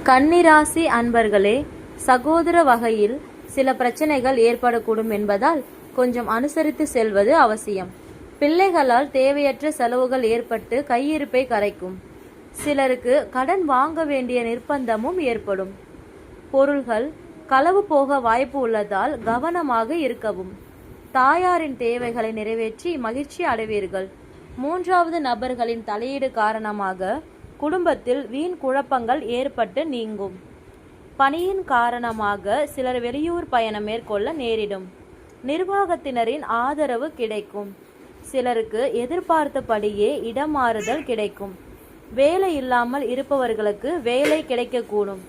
கன்னிராசி அன்பர்களே, சகோதர வகையில் சில பிரச்சனைகள் ஏற்படக்கூடும் என்பதால் கொஞ்சம் அனுசரித்து செல்வது அவசியம். பிள்ளைகளால் தேவையற்ற செலவுகள் ஏற்பட்டு கையிருப்பை கரைக்கும். சிலருக்கு கடன் வாங்க வேண்டிய நிர்பந்தமும் ஏற்படும். பொருள்கள் களவு போக வாய்ப்பு உள்ளதால் கவனமாக இருக்கவும். தாயாரின் தேவைகளை நிறைவேற்றி மகிழ்ச்சி அடைவீர்கள். மூன்றாவது நபர்களின் தலையீடு காரணமாக குடும்பத்தில் வீண் குழப்பங்கள் ஏற்பட்டு நீங்கும். பணியின் காரணமாக சிலர் வெளியூர் பயணம் மேற்கொள்ள நேரிடும். நிர்வாகத்தினரின் ஆதரவு கிடைக்கும். சிலருக்கு எதிர்பார்த்தபடியே இடமாறுதல் கிடைக்கும். வேலை இல்லாமல் இருப்பவர்களுக்கு வேலை கிடைக்கக்கூடும்.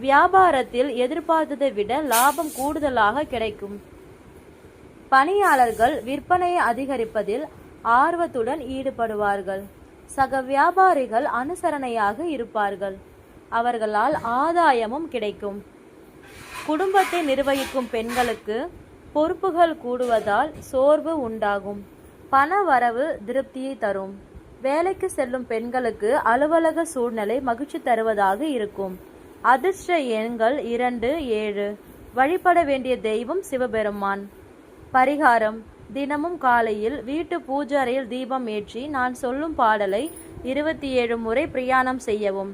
வியாபாரத்தில் எதிர்பார்த்ததை விட லாபம் கூடுதலாக கிடைக்கும். பணியாளர்கள் விற்பனையை அதிகரிப்பதில் ஆர்வத்துடன் ஈடுபடுவார்கள். சக வியாபாரிகள் அனுசரணையாக இருப்பார்கள். அவர்களால் ஆதாயமும் கிடைக்கும். குடும்பத்தை நிர்வகிக்கும் பெண்களுக்கு பொறுப்புகள் கூடுவதால் சோர்வு உண்டாகும். பண வரவு திருப்தியை தரும். வேலைக்கு செல்லும் பெண்களுக்கு அலுவலக சூழ்நிலை மகிழ்ச்சி தருவதாக இருக்கும். அதிர்ஷ்ட எண்கள் 2, 7. வழிபட வேண்டிய தெய்வம் சிவபெருமான். பரிகாரம்: தினமும் காலையில் வீட்டு பூஜையில் தீபம் ஏற்றி நான் சொல்லும் பாடலை 27 முறை பிரயாணம் செய்யவும்.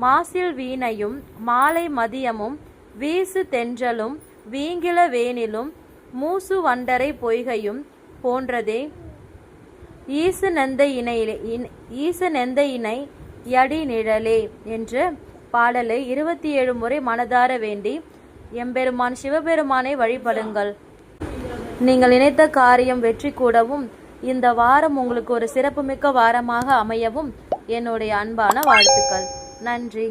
மாசில் வீணையும் மாலை மதியமும் வீசு தென்றலும் வீங்கில வேனிலும் மூசு வண்டரை பொய்கையும் போன்றதே ஈசு நெந்த இணை யடி நிழலே என்ற பாடலை 27 முறை மனதார வேண்டி எம்பெருமான் சிவபெருமானை வழிபடுங்கள். நீங்கள் நினைத்த காரியம் வெற்றி கூடவும் இந்த வாரம் உங்களுக்கு ஒரு சிறப்புமிக்க வாரமாக அமையவும் என்னுடைய அன்பான வாழ்த்துக்கள். நன்றி.